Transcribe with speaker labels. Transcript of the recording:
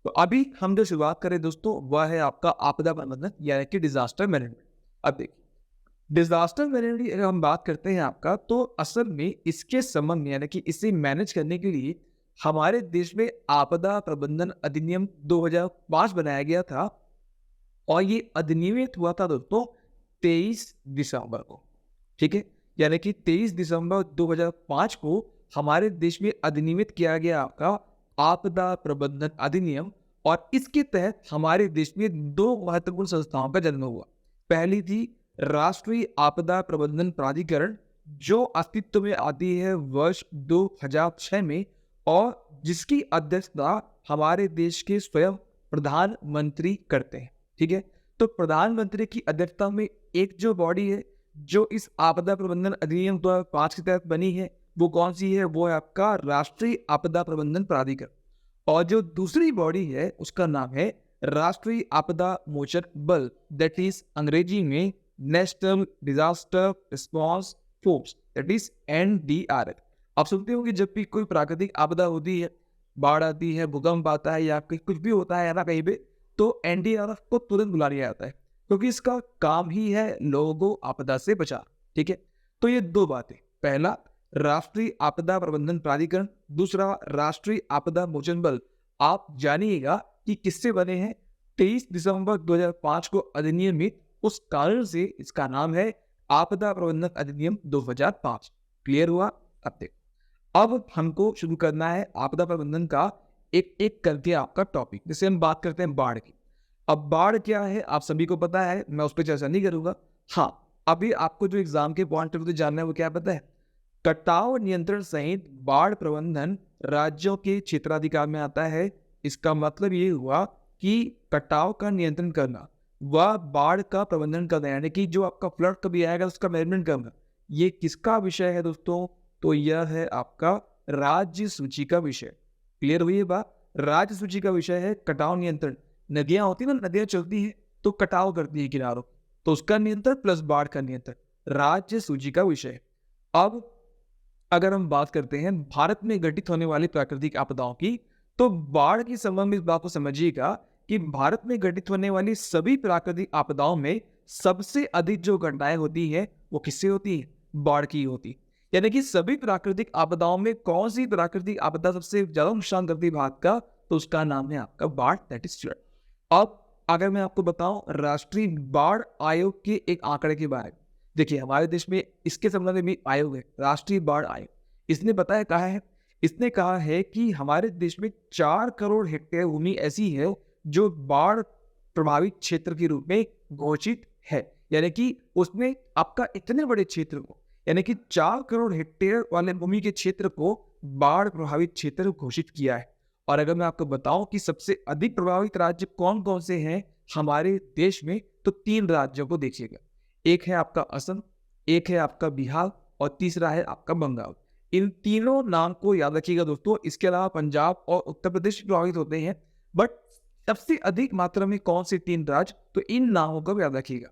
Speaker 1: तो अभी हम जो शुरुआत करें दोस्तों वह है आपका आपदा प्रबंधन यानी कि डिजास्टर मैनेजमेंट। अब देखिए, डिजास्टर मैनेजमेंट की अगर हम बात करते हैं आपका, तो असल में इसके संबंध में यानी कि इसे मैनेज करने के लिए हमारे देश में आपदा प्रबंधन अधिनियम 2005 बनाया गया था। और ये अधिनियमित हुआ था दोस्तों 23 दिसंबर को। ठीक है, यानी कि 23 दिसंबर 2005 को हमारे देश में अधिनियमित किया गया आपका आपदा प्रबंधन अधिनियम। और इसके तहत हमारे देश में दो महत्वपूर्ण संस्थाओं का जन्म हुआ। पहली थी राष्ट्रीय आपदा प्रबंधन प्राधिकरण, जो अस्तित्व में आती है वर्ष 2006 में, और जिसकी अध्यक्षता हमारे देश के स्वयं प्रधानमंत्री करते हैं। ठीक है, तो प्रधानमंत्री की अध्यक्षता में एक जो बॉडी है जो इस आपदा प्रबंधन अधिनियम 2005 के तहत बनी है, वो कौन सी है? वो है आपका राष्ट्रीय आपदा प्रबंधन प्राधिकरण। और जो दूसरी बॉडी है उसका नाम है राष्ट्रीय आपदा मोचन बल, दैट इज अंग्रेजी में national disaster response force, that is NDRF। आप सुनते हो कि जब भी कोई प्राकृतिक आपदा होती है, बाढ़ आती है, भूकंप आता है या कुछ भी होता है ना कहीं पे, तो NDRF को तुरंत बुला लिया जाता है, क्योंकि इसका काम ही है लोगों को आपदा से बचा। ठीक है, तो ये दो बातें, पहला राष्ट्रीय आपदा प्रबंधन प्राधिकरण, दूसरा राष्ट्रीय आपदा मोचन बल, आप जानिएगा कि किससे बने हैं। 23 दिसंबर 2005 को अधिनियमित, उस कारण से इसका नाम है आपदा प्रबंधन अधिनियम 2005। क्लियर हुआ? अब देखो, अब हमको शुरू करना है आपदा प्रबंधन का एक एक करके आपका टॉपिक। जैसे हम बात करते हैं बाढ़ की। अब बाढ़ क्या है आप सभी को पता है, मैं उस पर चर्चा नहीं करूंगा। हाँ, अभी आपको जो एग्जाम के पॉइंट ऑफ व्यू से जानना है वो क्या पता है? कटाव नियंत्रण सहित बाढ़ प्रबंधन राज्यों के क्षेत्राधिकार में आता है। इसका मतलब ये हुआ कि कटाव का नियंत्रण करना, वह बाढ़ का प्रबंधन करना, यानी कि जो आपका फ्लड कभी आएगा उसका मैनेजमेंट करना, ये किसका विषय है दोस्तों? तो यह है आपका राज्य सूची का विषय। क्लियर हुई ये बात? राज्य सूची का विषय है कटाव नियंत्रण। नदियां होती है ना, नदियां चलती है तो कटाव करती है किनारों, तो उसका नियंत्रण प्लस बाढ़ का नियंत्रण राज्य सूची का विषय। अब अगर हम बात करते हैं भारत में घटित होने वाली प्राकृतिक आपदाओं की, तो बाढ़ के संबंध में इस बात को समझिएगा कि भारत में घटित होने वाली सभी प्राकृतिक आपदाओं में सबसे अधिक जो घटनाएं होती है वो किससे होती है? बाढ़ की होती है। यानी कि सभी प्राकृतिक आपदाओं में कौन सी प्राकृतिक आपदा सबसे ज्यादा नुकसान करती है भारत का? तो उसका नाम है आपका बाढ़, दैट इज फ्लड। अब अगर मैं आपको बताऊं राष्ट्रीय बाढ़ आयोग के एक आंकड़े के बारे में, देखिए हमारे देश में इसके संबंध में भी आयोग है, राष्ट्रीय बाढ़ आयोग। इसने बताया कहा है, इसने कहा है कि हमारे देश में 4 करोड़ हेक्टेयर भूमि ऐसी है जो बाढ़ प्रभावित क्षेत्र के रूप में घोषित है। यानी कि उसने आपका इतने बड़े क्षेत्र को, यानी कि 4 करोड़ हेक्टेयर वाले भूमि के क्षेत्र को बाढ़ प्रभावित क्षेत्र घोषित किया है। और अगर मैं आपको बताऊं कि सबसे अधिक प्रभावित राज्य कौन कौन से हैं हमारे देश में, तो 3 राज्यों को देखिएगा। एक है आपका असम, एक है आपका बिहार, और तीसरा है आपका बंगाल। इन तीनों नाम को याद रखिएगा दोस्तों। इसके अलावा पंजाब और उत्तर प्रदेश प्रभावित होते हैं, बट सबसे अधिक मात्रा में कौन से 3 राज्य, तो इन नामों को याद रखिएगा।